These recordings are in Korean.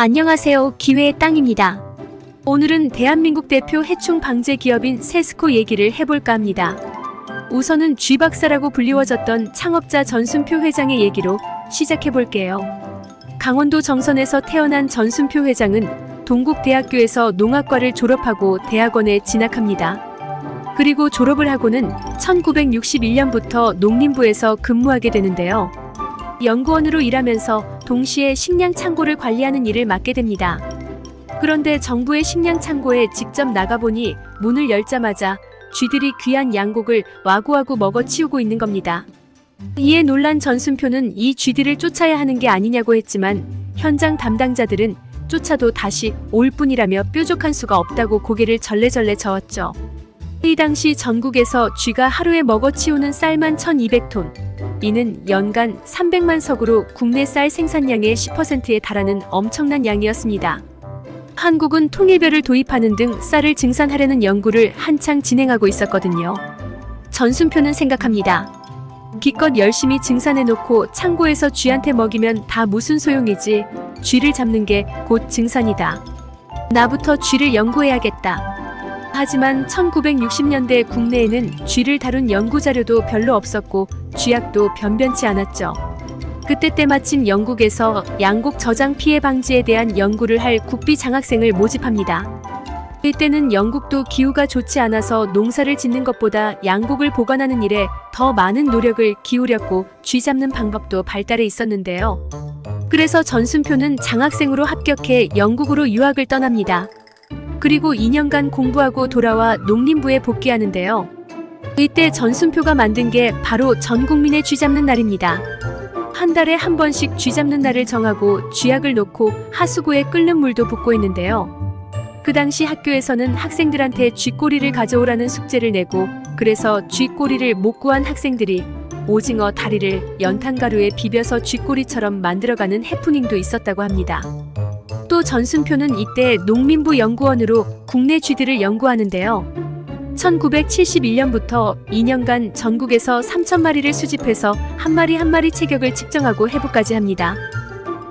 안녕하세요. 기회의 땅입니다. 오늘은 대한민국 대표 해충 방제 기업인 세스코 얘기를 해볼까 합니다. 우선은 쥐박사라고 불리워졌던 창업자 전순표 회장의 얘기로 시작해볼게요. 강원도 정선에서 태어난 전순표 회장은 동국대학교에서 농학과를 졸업하고 대학원에 진학합니다. 그리고 졸업을 하고는 1961년부터 농림부에서 근무하게 되는데요. 연구원으로 일하면서 동시에 식량 창고를 관리하는 일을 맡게 됩니다. 그런데 정부의 식량 창고에 직접 나가보니 문을 열자마자 쥐들이 귀한 양곡을 와구와구 먹어치우고 있는 겁니다. 이에 놀란 전순표는 이 쥐들을 쫓아야 하는 게 아니냐고 했지만 현장 담당자들은 쫓아도 다시 올 뿐이라며 뾰족한 수가 없다고 고개를 절레절레 저었죠. 이 당시 전국에서 쥐가 하루에 먹어치우는 쌀만 1200톤, 이는 연간 300만 석으로 국내 쌀 생산량의 10%에 달하는 엄청난 양이었습니다. 한국은 통일벼를 도입하는 등 쌀을 증산하려는 연구를 한창 진행하고 있었거든요. 전순표는 생각합니다. 기껏 열심히 증산해놓고 창고에서 쥐한테 먹이면 다 무슨 소용이지. 쥐를 잡는 게 곧 증산이다. 나부터 쥐를 연구해야겠다. 하지만 1960년대 국내에는 쥐를 다룬 연구자료도 별로 없었고 쥐약도 변변치 않았죠. 그때 때마침 영국에서 양곡 저장 피해 방지에 대한 연구를 할 국비 장학생을 모집합니다. 이때는 영국도 기후가 좋지 않아서 농사를 짓는 것보다 양곡을 보관하는 일에 더 많은 노력을 기울였고 쥐 잡는 방법도 발달해 있었는데요. 그래서 전순표는 장학생으로 합격해 영국으로 유학을 떠납니다. 그리고 2년간 공부하고 돌아와 농림부에 복귀하는데요. 이때 전순표가 만든 게 바로 전 국민의 쥐 잡는 날입니다. 한 달에 한 번씩 쥐 잡는 날을 정하고 쥐약을 놓고 하수구에 끓는 물도 붓고 있는데요. 그 당시 학교에서는 학생들한테 쥐꼬리를 가져오라는 숙제를 내고 그래서 쥐꼬리를 못 구한 학생들이 오징어 다리를 연탄가루에 비벼서 쥐꼬리처럼 만들어가는 해프닝도 있었다고 합니다. 또 전순표는 이때 농림부 연구원으로 국내 쥐들을 연구하는데요. 1971년부터 2년간 전국에서 3,000마리를 수집해서 한 마리 한 마리 체격을 측정하고 해부까지 합니다.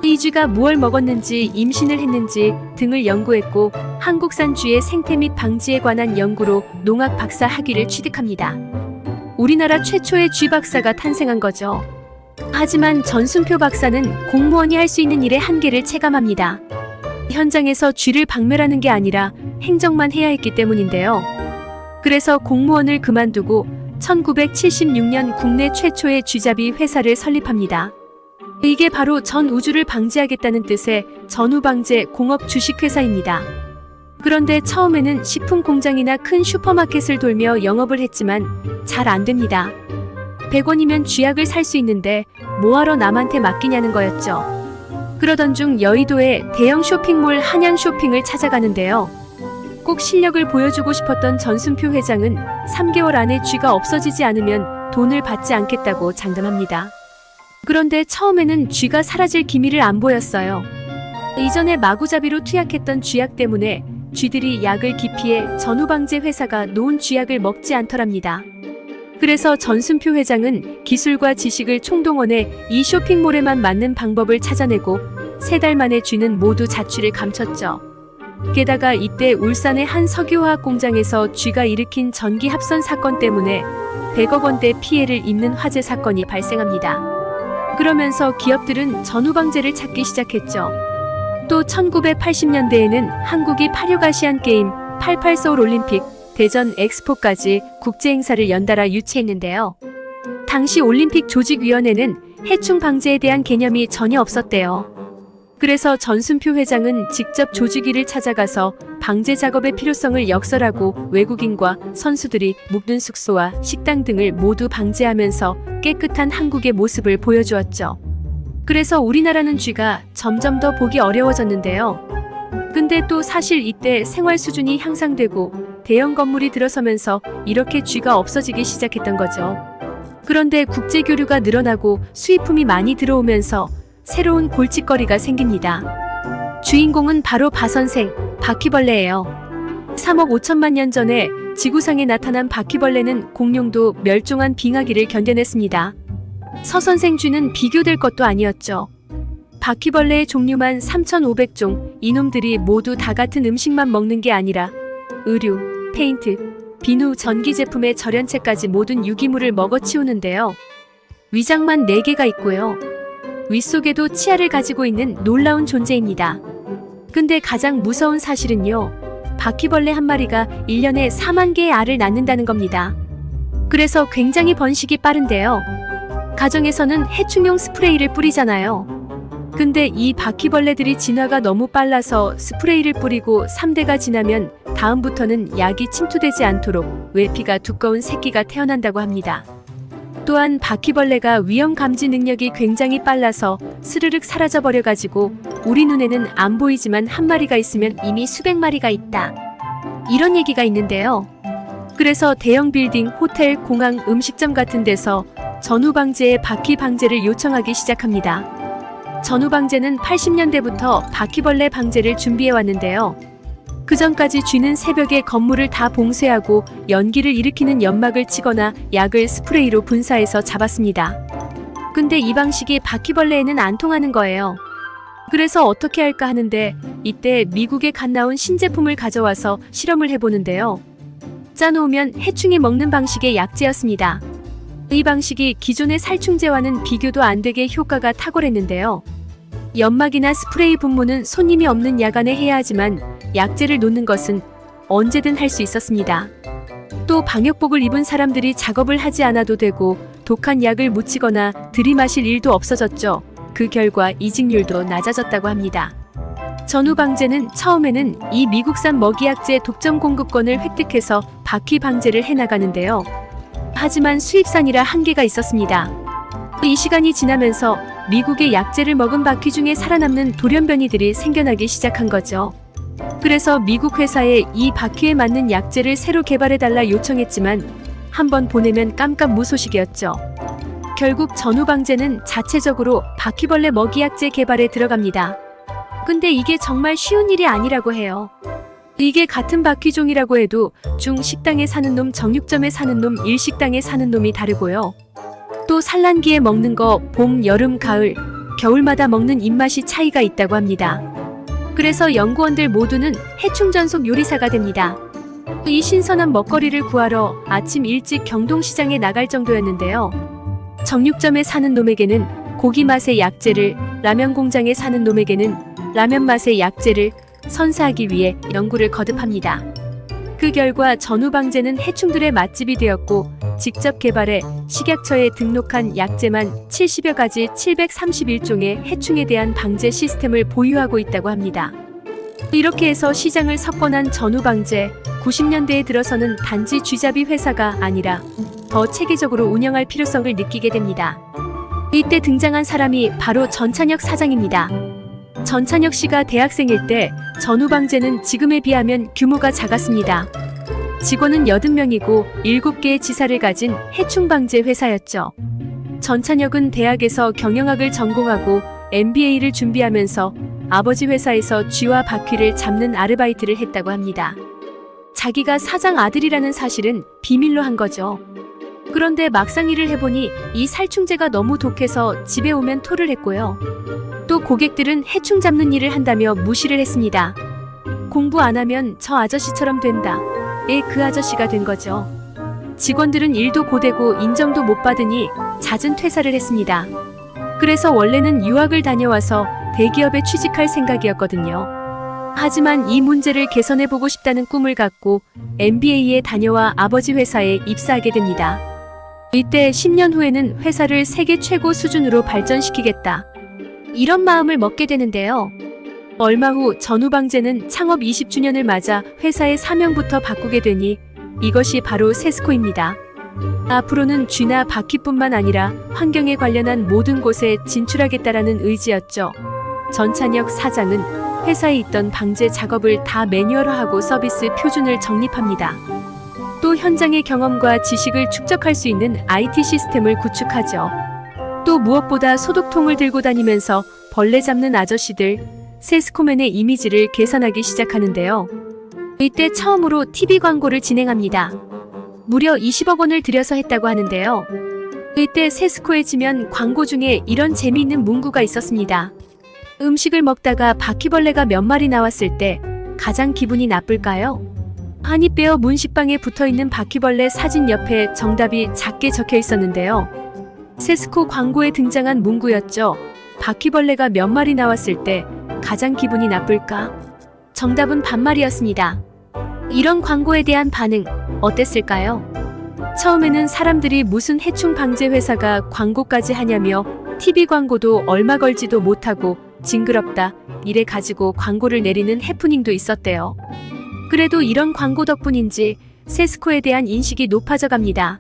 이 쥐가 무얼 먹었는지 임신을 했는지 등을 연구했고 한국산 쥐의 생태 및 방지에 관한 연구로 농학 박사 학위를 취득합니다. 우리나라 최초의 쥐 박사가 탄생한 거죠. 하지만 전순표 박사는 공무원이 할 수 있는 일의 한계를 체감합니다. 현장에서 쥐를 박멸하는 게 아니라 행정만 해야 했기 때문인데요. 그래서 공무원을 그만두고 1976년 국내 최초의 쥐잡이 회사를 설립합니다. 이게 바로 전 우주를 방지하겠다는 뜻의 전우방제 공업 주식회사입니다. 그런데 처음에는 식품 공장이나 큰 슈퍼마켓을 돌며 영업을 했지만 잘 안 됩니다. 100원이면 쥐약을 살 수 있는데 뭐하러 남한테 맡기냐는 거였죠. 그러던 중 여의도의 대형 쇼핑몰 한양쇼핑을 찾아가는데요. 꼭 실력을 보여주고 싶었던 전순표 회장은 3개월 안에 쥐가 없어지지 않으면 돈을 받지 않겠다고 장담합니다. 그런데 처음에는 쥐가 사라질 기미를 안 보였어요. 이전에 마구잡이로 투약했던 쥐약 때문에 쥐들이 약을 기피해 전우방제 회사가 놓은 쥐약을 먹지 않더랍니다. 그래서 전순표 회장은 기술과 지식을 총동원해 이 쇼핑몰에만 맞는 방법을 찾아내고 3달 만에 쥐는 모두 자취를 감췄죠. 게다가 이때 울산의 한 석유화학 공장에서 쥐가 일으킨 전기 합선 사건 때문에 100억 원대 피해를 입는 화재 사건이 발생합니다. 그러면서 기업들은 전우방제를 찾기 시작했죠. 또 1980년대에는 한국이 86 아시안게임, 88 서울올림픽, 대전 엑스포까지 국제행사를 연달아 유치했는데요. 당시 올림픽 조직위원회는 해충 방제에 대한 개념이 전혀 없었대요. 그래서 전순표 회장은 직접 조직위를 찾아가서 방제 작업의 필요성을 역설하고 외국인과 선수들이 묵는 숙소와 식당 등을 모두 방제하면서 깨끗한 한국의 모습을 보여주었죠. 그래서 우리나라는 쥐가 점점 더 보기 어려워졌는데요. 근데 또 사실 이때 생활 수준이 향상되고 대형 건물이 들어서면서 이렇게 쥐가 없어지기 시작했던 거죠. 그런데 국제 교류가 늘어나고 수입품이 많이 들어오면서 새로운 골칫거리가 생깁니다. 주인공은 바로 바선생, 바퀴벌레예요. 3억 5천만 년 전에 지구상에 나타난 바퀴벌레는 공룡도 멸종한 빙하기를 견뎌냈습니다. 서선생 쥐는 비교될 것도 아니었죠. 바퀴벌레의 종류만 3,500종, 이놈들이 모두 다 같은 음식만 먹는 게 아니라 의류, 페인트, 비누, 전기 제품의 절연체까지 모든 유기물을 먹어치우는데요. 위장만 4개가 있고요. 윗속에도 치아를 가지고 있는 놀라운 존재입니다. 근데 가장 무서운 사실은요. 바퀴벌레 한 마리가 1년에 4만 개의 알을 낳는다는 겁니다. 그래서 굉장히 번식이 빠른데요. 가정에서는 해충용 스프레이를 뿌리잖아요. 근데 이 바퀴벌레들이 진화가 너무 빨라서 스프레이를 뿌리고 3대가 지나면 다음부터는 약이 침투되지 않도록 외피가 두꺼운 새끼가 태어난다고 합니다. 또한 바퀴벌레가 위험 감지 능력이 굉장히 빨라서 스르륵 사라져버려가지고 우리 눈에는 안 보이지만 한 마리가 있으면 이미 수백 마리가 있다. 이런 얘기가 있는데요. 그래서 대형 빌딩, 호텔, 공항, 음식점 같은 데서 전후 방제에 바퀴 방제를 요청하기 시작합니다. 전후 방제는 80년대부터 바퀴벌레 방제를 준비해 왔는데요. 그 전까지 쥐는 새벽에 건물을 다 봉쇄하고 연기를 일으키는 연막을 치거나 약을 스프레이로 분사해서 잡았습니다. 근데 이 방식이 바퀴벌레에는 안 통하는 거예요. 그래서 어떻게 할까 하는데 이때 미국에 갓 나온 신제품을 가져와서 실험을 해보는데요. 짜놓으면 해충이 먹는 방식의 약제였습니다. 이 방식이 기존의 살충제와는 비교도 안 되게 효과가 탁월했는데요. 연막이나 스프레이 분무는 손님이 없는 야간에 해야 하지만 약제를 놓는 것은 언제든 할 수 있었습니다. 또 방역복을 입은 사람들이 작업을 하지 않아도 되고 독한 약을 묻히거나 들이마실 일도 없어졌죠. 그 결과 이직률도 낮아졌다고 합니다. 전후 방제는 처음에는 이 미국산 먹이약제 독점 공급권을 획득해서 바퀴 방제를 해나가는데요. 하지만 수입산이라 한계가 있었습니다. 이 시간이 지나면서 미국의 약제를 먹은 바퀴 중에 살아남는 돌연변이들이 생겨나기 시작한 거죠. 그래서 미국 회사에 이 바퀴에 맞는 약제를 새로 개발해달라 요청했지만 한번 보내면 깜깜무소식이었죠. 결국 전후 방제는 자체적으로 바퀴벌레 먹이약제 개발에 들어갑니다. 근데 이게 정말 쉬운 일이 아니라고 해요. 이게 같은 바퀴종이라고 해도 중식당에 사는 놈, 정육점에 사는 놈, 일식당에 사는 놈이 다르고요. 또 산란기에 먹는 거 봄, 여름, 가을, 겨울마다 먹는 입맛이 차이가 있다고 합니다. 그래서 연구원들 모두는 해충전속 요리사가 됩니다. 이 신선한 먹거리를 구하러 아침 일찍 경동시장에 나갈 정도였는데요. 정육점에 사는 놈에게는 고기 맛의 약재를, 라면 공장에 사는 놈에게는 라면 맛의 약재를 선사하기 위해 연구를 거듭합니다. 그 결과 전후 방제는 해충들의 맛집이 되었고 직접 개발해 식약처에 등록한 약재만 70여 가지 731종의 해충에 대한 방제 시스템을 보유하고 있다고 합니다. 이렇게 해서 시장을 석권한 전후 방제, 90년대에 들어서는 단지 쥐잡이 회사가 아니라 더 체계적으로 운영할 필요성을 느끼게 됩니다. 이때 등장한 사람이 바로 전찬혁 사장입니다. 전찬혁 씨가 대학생일 때 전후 방제는 지금에 비하면 규모가 작았습니다. 직원은 80명이고 7개의 지사를 가진 해충방제 회사였죠. 전찬혁은 대학에서 경영학을 전공하고 MBA를 준비하면서 아버지 회사에서 쥐와 바퀴를 잡는 아르바이트를 했다고 합니다. 자기가 사장 아들이라는 사실은 비밀로 한 거죠. 그런데 막상 일을 해보니 이 살충제가 너무 독해서 집에 오면 토를 했고요. 또 고객들은 해충 잡는 일을 한다며 무시를 했습니다. 공부 안 하면 저 아저씨처럼 된다. 그 아저씨가 된 거죠. 직원들은 일도 고되고 인정도 못 받으니 잦은 퇴사를 했습니다. 그래서 원래는 유학을 다녀와서 대기업에 취직할 생각이었거든요. 하지만 이 문제를 개선해보고 싶다는 꿈을 갖고 MBA에 다녀와 아버지 회사에 입사하게 됩니다. 이때 10년 후에는 회사를 세계 최고 수준으로 발전시키겠다. 이런 마음을 먹게 되는데요. 얼마 후 전후 방제는 창업 20주년을 맞아 회사의 사명부터 바꾸게 되니 이것이 바로 세스코입니다. 앞으로는 쥐나 바퀴뿐만 아니라 환경에 관련한 모든 곳에 진출하겠다라는 의지였죠. 전찬혁 사장은 회사에 있던 방제 작업을 다 매뉴얼화하고 서비스 표준을 정립합니다. 또 현장의 경험과 지식을 축적할 수 있는 IT 시스템을 구축하죠. 또 무엇보다 소독통을 들고 다니면서 벌레 잡는 아저씨들, 세스코맨의 이미지를 개선하기 시작하는데요. 이때 처음으로 TV 광고를 진행합니다. 무려 20억 원을 들여서 했다고 하는데요. 이때 세스코에 지면 광고 중에 이런 재미있는 문구가 있었습니다. 음식을 먹다가 바퀴벌레가 몇 마리 나왔을 때 가장 기분이 나쁠까요? 한입 베어 문식방에 붙어있는 바퀴벌레 사진 옆에 정답이 작게 적혀 있었는데요. 세스코 광고에 등장한 문구였죠. 바퀴벌레가 몇 마리 나왔을 때 가장 기분이 나쁠까? 정답은 반말이었습니다. 이런 광고에 대한 반응 어땠을까요? 처음에는 사람들이 무슨 해충 방제 회사가 광고까지 하냐며 TV 광고도 얼마 걸지도 못하고 징그럽다 이래 가지고 광고를 내리는 해프닝도 있었대요. 그래도 이런 광고 덕분인지 세스코에 대한 인식이 높아져 갑니다.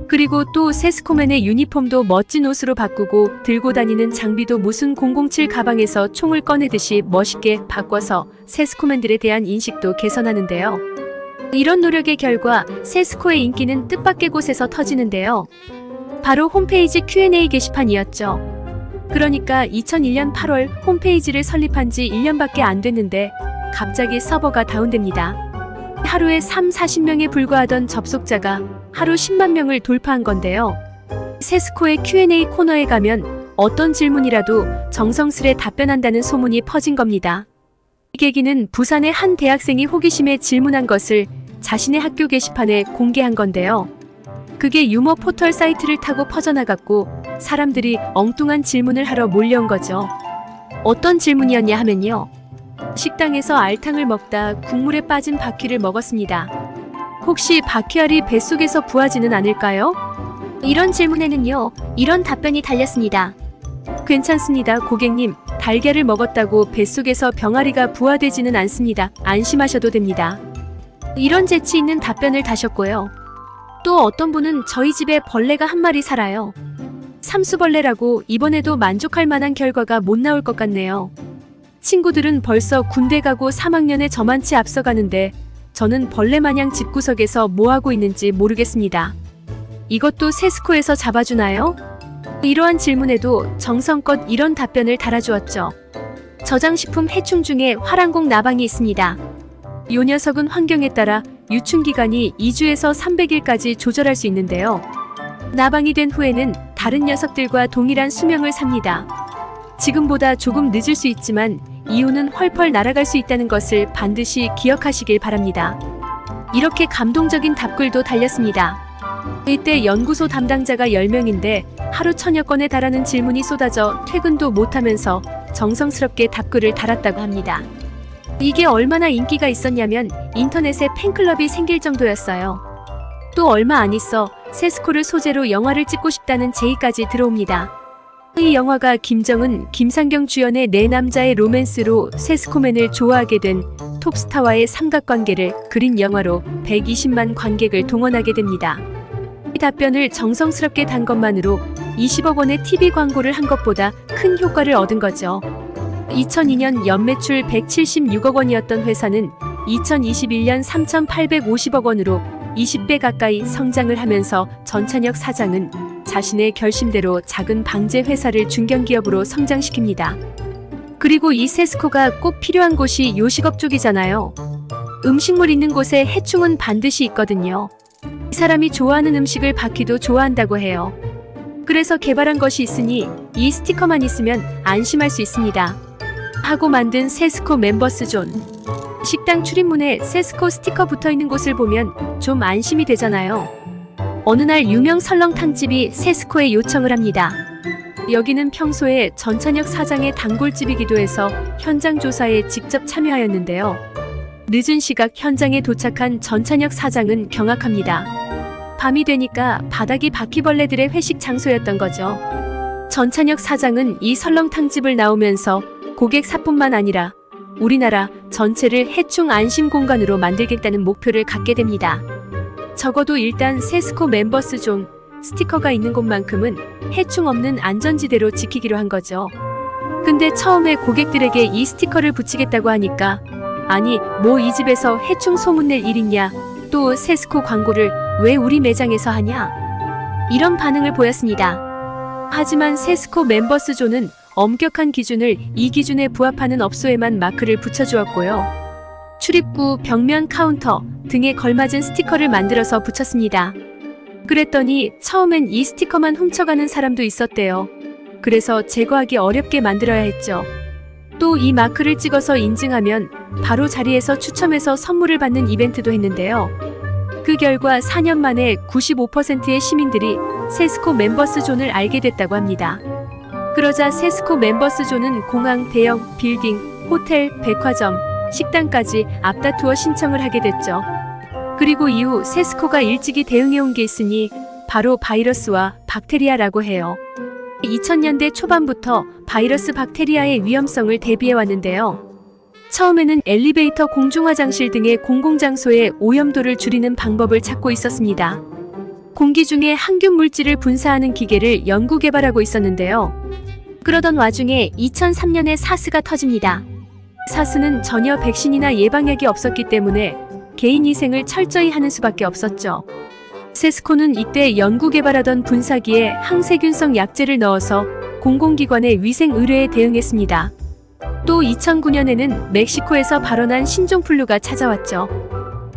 그리고 또 세스코맨의 유니폼도 멋진 옷으로 바꾸고 들고 다니는 장비도 무슨 007 가방에서 총을 꺼내듯이 멋있게 바꿔서 세스코맨들에 대한 인식도 개선하는데요. 이런 노력의 결과 세스코의 인기는 뜻밖의 곳에서 터지는데요. 바로 홈페이지 Q&A 게시판이었죠. 그러니까 2001년 8월 홈페이지를 설립한 지 1년밖에 안 됐는데 갑자기 서버가 다운됩니다. 하루에 30-40명에 불과하던 접속자가 하루 10만 명을 돌파한 건데요. 세스코의 Q&A 코너에 가면 어떤 질문이라도 정성스레 답변한다는 소문이 퍼진 겁니다. 이 계기는 부산의 한 대학생이 호기심에 질문한 것을 자신의 학교 게시판에 공개한 건데요. 그게 유머 포털 사이트를 타고 퍼져나갔고 사람들이 엉뚱한 질문을 하러 몰려온 거죠. 어떤 질문이었냐 하면요. 식당에서 알탕을 먹다 국물에 빠진 바퀴를 먹었습니다. 혹시 바퀴알이 뱃속에서 부화지는 않을까요? 이런 질문에는요, 이런 답변이 달렸습니다. 괜찮습니다, 고객님. 달걀을 먹었다고 뱃속에서 병아리가 부화되지는 않습니다. 안심하셔도 됩니다. 이런 재치 있는 답변을 다셨고요. 또 어떤 분은 저희 집에 벌레가 한 마리 살아요. 삼수벌레라고 이번에도 만족할 만한 결과가 못 나올 것 같네요. 친구들은 벌써 군대 가고 3학년에 저만치 앞서가는데 저는 벌레마냥 집구석에서 뭐하고 있는지 모르겠습니다. 이것도 세스코에서 잡아주나요? 이러한 질문에도 정성껏 이런 답변을 달아주었죠. 저장식품 해충 중에 화랑공 나방이 있습니다. 요 녀석은 환경에 따라 유충기간이 2주에서 300일까지 조절할 수 있는데요. 나방이 된 후에는 다른 녀석들과 동일한 수명을 삽니다. 지금보다 조금 늦을 수 있지만 이후는 펄펄 날아갈 수 있다는 것을 반드시 기억하시길 바랍니다. 이렇게 감동적인 답글도 달렸습니다. 이때 연구소 담당자가 10명인데 하루 1000여 건에 달하는 질문이 쏟아져 퇴근도 못하면서 정성스럽게 답글을 달았다고 합니다. 이게 얼마나 인기가 있었냐면 인터넷에 팬클럽이 생길 정도였어요. 또 얼마 안 있어 세스코를 소재로 영화를 찍고 싶다는 제의까지 들어옵니다. 이 영화가 김정은, 김상경 주연의 네 남자의 로맨스로 세스코맨을 좋아하게 된 톱스타와의 삼각관계를 그린 영화로 120만 관객을 동원하게 됩니다. 이 답변을 정성스럽게 단 것만으로 20억 원의 TV 광고를 한 것보다 큰 효과를 얻은 거죠. 2002년 연매출 176억 원이었던 회사는 2021년 3,850억 원으로 20배 가까이 성장을 하면서 전찬혁 사장은 자신의 결심대로 작은 방제 회사를 중견기업으로 성장시킵니다. 그리고 이 세스코가 꼭 필요한 곳이 요식업 쪽이잖아요. 음식물 있는 곳에 해충은 반드시 있거든요. 이 사람이 좋아하는 음식을 바퀴도 좋아한다고 해요. 그래서 개발한 것이 있으니 이 스티커만 있으면 안심할 수 있습니다. 하고 만든 세스코 멤버스 존. 식당 출입문에 세스코 스티커 붙어있는 곳을 보면 좀 안심이 되잖아요. 어느 날 유명 설렁탕집이 세스코에 요청을 합니다. 여기는 평소에 전찬혁 사장의 단골집이기도 해서 현장 조사에 직접 참여하였는데요. 늦은 시각 현장에 도착한 전찬혁 사장은 경악합니다. 밤이 되니까 바닥이 바퀴벌레들의 회식 장소였던 거죠. 전찬혁 사장은 이 설렁탕집을 나오면서 고객 사뿐만 아니라 우리나라 전체를 해충 안심 공간으로 만들겠다는 목표를 갖게 됩니다. 적어도 일단 세스코 멤버스 존 스티커가 있는 곳만큼은 해충 없는 안전지대로 지키기로 한 거죠. 근데 처음에 고객들에게 이 스티커를 붙이겠다고 하니까 아니 뭐 이 집에서 해충 소문낼 일 있냐, 또 세스코 광고를 왜 우리 매장에서 하냐, 이런 반응을 보였습니다. 하지만 세스코 멤버스 존은 엄격한 기준을 이 기준에 부합하는 업소에만 마크를 붙여주었고요. 출입구, 벽면 카운터 등에 걸맞은 스티커를 만들어서 붙였습니다. 그랬더니 처음엔 이 스티커만 훔쳐가는 사람도 있었대요. 그래서 제거하기 어렵게 만들어야 했죠. 또 이 마크를 찍어서 인증하면 바로 자리에서 추첨해서 선물을 받는 이벤트도 했는데요. 그 결과 4년 만에 95%의 시민들이 세스코 멤버스 존을 알게 됐다고 합니다. 그러자 세스코 멤버스 존은 공항, 대형, 빌딩, 호텔, 백화점, 식당까지 앞다투어 신청을 하게 됐죠. 그리고 이후 세스코가 일찍이 대응해온 게 있으니 바로 바이러스와 박테리아라고 해요. 2000년대 초반부터 바이러스 박테리아의 위험성을 대비해 왔는데요. 처음에는 엘리베이터, 공중화장실 등의 공공장소의 오염도를 줄이는 방법을 찾고 있었습니다. 공기 중에 항균 물질을 분사하는 기계를 연구 개발하고 있었는데요. 그러던 와중에 2003년에 사스가 터집니다. 사스는 전혀 백신이나 예방약이 없었기 때문에 개인 위생을 철저히 하는 수밖에 없었죠. 세스코는 이때 연구 개발하던 분사기에 항세균성 약제를 넣어서 공공기관의 위생 의뢰에 대응했습니다. 또 2009년에는 멕시코에서 발원한 신종플루가 찾아왔죠.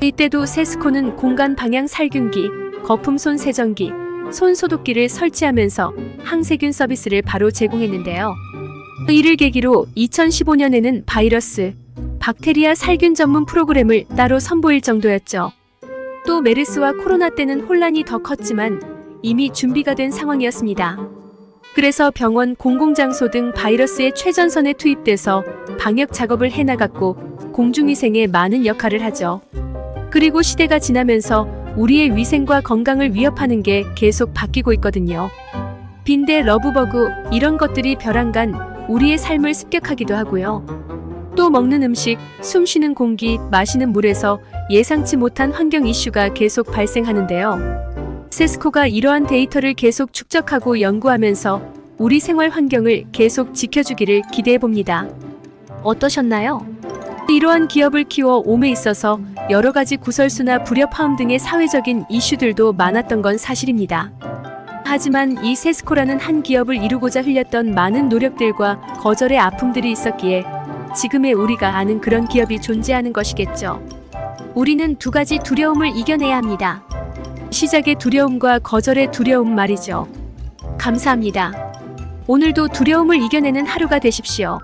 이때도 세스코는 공간 방향 살균기, 거품 손 세정기, 손 소독기를 설치하면서 항세균 서비스를 바로 제공했는데요. 이를 계기로 2015년에는 바이러스, 박테리아 살균 전문 프로그램을 따로 선보일 정도였죠. 또 메르스와 코로나 때는 혼란이 더 컸지만 이미 준비가 된 상황이었습니다. 그래서 병원, 공공장소 등 바이러스의 최전선에 투입돼서 방역 작업을 해나갔고 공중위생에 많은 역할을 하죠. 그리고 시대가 지나면서 우리의 위생과 건강을 위협하는 게 계속 바뀌고 있거든요. 빈대, 러브버그 이런 것들이 벼랑간 우리의 삶을 습격하기도 하고요. 또 먹는 음식, 숨쉬는 공기, 마시는 물에서 예상치 못한 환경 이슈가 계속 발생하는데요. 세스코가 이러한 데이터를 계속 축적하고 연구하면서 우리 생활 환경을 계속 지켜주기를 기대해봅니다. 어떠셨나요? 이러한 기업을 키워 옴에 있어서 여러 가지 구설수나 불협화음 등의 사회적인 이슈들도 많았던 건 사실입니다. 하지만 이 세스코라는 한 기업을 이루고자 흘렸던 많은 노력들과 거절의 아픔들이 있었기에 지금의 우리가 아는 그런 기업이 존재하는 것이겠죠. 우리는 두 가지 두려움을 이겨내야 합니다. 시작의 두려움과 거절의 두려움 말이죠. 감사합니다. 오늘도 두려움을 이겨내는 하루가 되십시오.